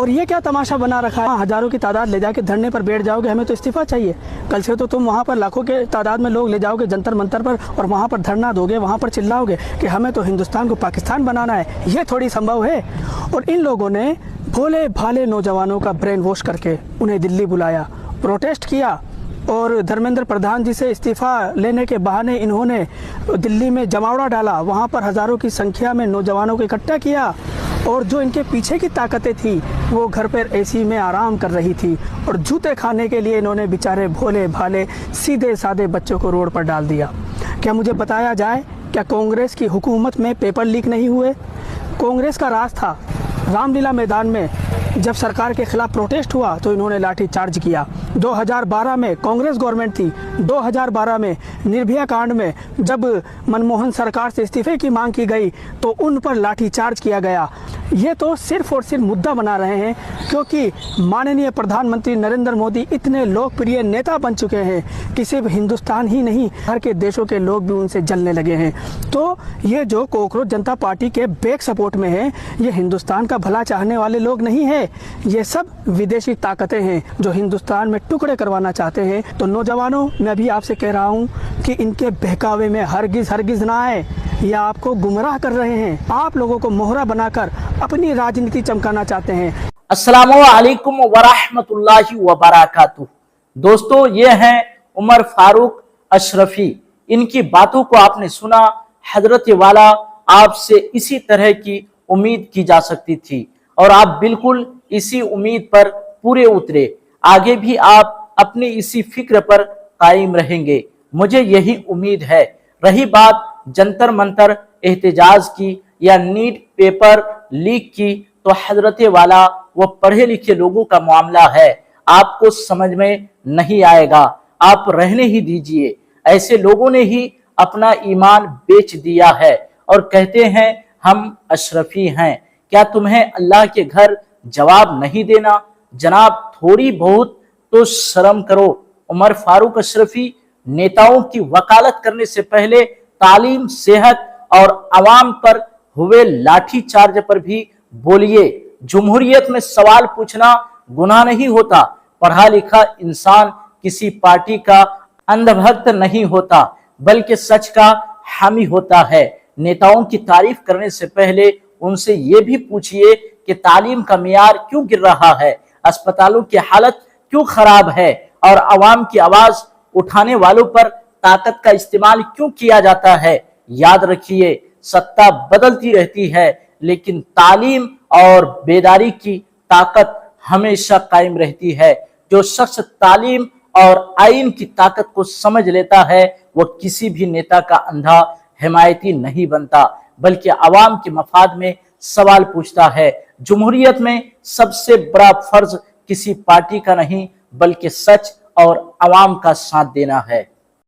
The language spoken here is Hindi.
और ये क्या तमाशा बना रखा है, हजारों की तादाद ले जाके धरने पर बैठ जाओगे, हमें तो इस्तीफा चाहिए। कल से तो तुम वहाँ पर लाखों के तादाद में लोग ले जाओगे जंतर मंतर पर और वहाँ पर धरना दोगे, वहाँ पर चिल्लाओगे कि हमें तो हिंदुस्तान को पाकिस्तान बनाना है। ये थोड़ी संभव है। और इन लोगों ने भोले भाले नौजवानों का ब्रेन वॉश करके उन्हें दिल्ली बुलाया, प्रोटेस्ट किया और धर्मेंद्र प्रधान जी से इस्तीफा लेने के बहाने इन्होंने दिल्ली में जमावड़ा डाला। वहाँ पर हज़ारों की संख्या में नौजवानों को इकट्ठा किया और जो इनके पीछे की ताकतें थी वो घर पर एसी में आराम कर रही थी और जूते खाने के लिए इन्होंने बेचारे भोले भाले सीधे साधे बच्चों को रोड पर डाल दिया। क्या मुझे बताया जाए, क्या कांग्रेस की हुकूमत में पेपर लीक नहीं हुए? कांग्रेस का राज था रामलीला मैदान में जब सरकार के खिलाफ प्रोटेस्ट हुआ तो इन्होंने लाठी चार्ज किया। 2012 में कांग्रेस गवर्नमेंट थी, 2012 में निर्भया कांड में जब मनमोहन सरकार से इस्तीफे की मांग की गई तो उन पर लाठी चार्ज किया गया। ये तो सिर्फ और सिर्फ मुद्दा बना रहे हैं क्योंकि माननीय प्रधानमंत्री नरेंद्र मोदी इतने लोकप्रिय नेता बन चुके हैं कि सिर्फ हिंदुस्तान ही नहीं हर के देशों के लोग भी उनसे जलने लगे हैं। तो ये जो कॉकरोच जनता पार्टी के बैक सपोर्ट में है, ये हिंदुस्तान का भला चाहने वाले लोग नहीं है, ये सब विदेशी ताकतें हैं जो हिंदुस्तान में टुकड़े करवाना चाहते हैं। तो नौजवानों, मैं भी आपसे कह रहा हूँ कि इनके बहकावे में हरगिज ना आए। ये आपको गुमराह कर रहे हैं, आप लोगों को मोहरा बनाकर अपनी राजनीति चमकाना चाहते हैं। अस्सलामु अलैकुम वरहमतुल्लाहि वबरकातुहू। दोस्तों, ये हैं उमर फारूक अशरफी। इनकी बातों को आपने सुना। हजरत वाला आपसे इसी तरह की उम्मीद की जा सकती थी और आप बिल्कुल इसी उम्मीद पर पूरे उतरे। आगे भी आप अपनी इसी फिक्र पर कायम रहेंगे, मुझे यही उम्मीद है। रही बात जंतर मंतर एहतजाज की या नीट पेपर लीक की, तो हजरत वाला वो पढ़े लिखे लोगों का मामला है, आपको समझ में नहीं आएगा, आप रहने ही दीजिए। ऐसे लोगों ने ही अपना ईमान बेच दिया है और कहते हैं हम अशरफी हैं। क्या तुम्हें अल्लाह के घर जवाब नहीं देना? जनाब, थोड़ी बहुत तो शर्म करो। उमर फारूक अशरफी, नेताओं की वकालत करने से पहले तालीम, सेहत और अवाम पर हुए लाठीचार्ज पर भी बोलिए। जमहूरियत में सवाल पूछना गुनाह नहीं होता। पढ़ा लिखा इंसान किसी पार्टी का अंधभक्त नहीं होता, बल्कि सच का हामी होता है। नेताओं की तारीफ करने से पहले उनसे ये भी पूछिए कि तालीम का मियार क्यों गिर रहा है, अस्पतालों की हालत क्यों खराब है और अवाम की आवाज उठाने वालों पर ताकत का इस्तेमाल क्यों किया जाता है। याद रखिए, सत्ता बदलती रहती है लेकिन तालीम और बेदारी की ताकत हमेशा कायम रहती है। जो शख्स तालीम और आइन की ताकत को समझ लेता है वो किसी भी नेता का अंधा हिमायती नहीं बनता, बल्कि अवाम के मफाद में सवाल पूछता है। जमहूरियत में सबसे बड़ा फर्ज किसी पार्टी का नहीं बल्कि सच और अवाम का साथ देना है।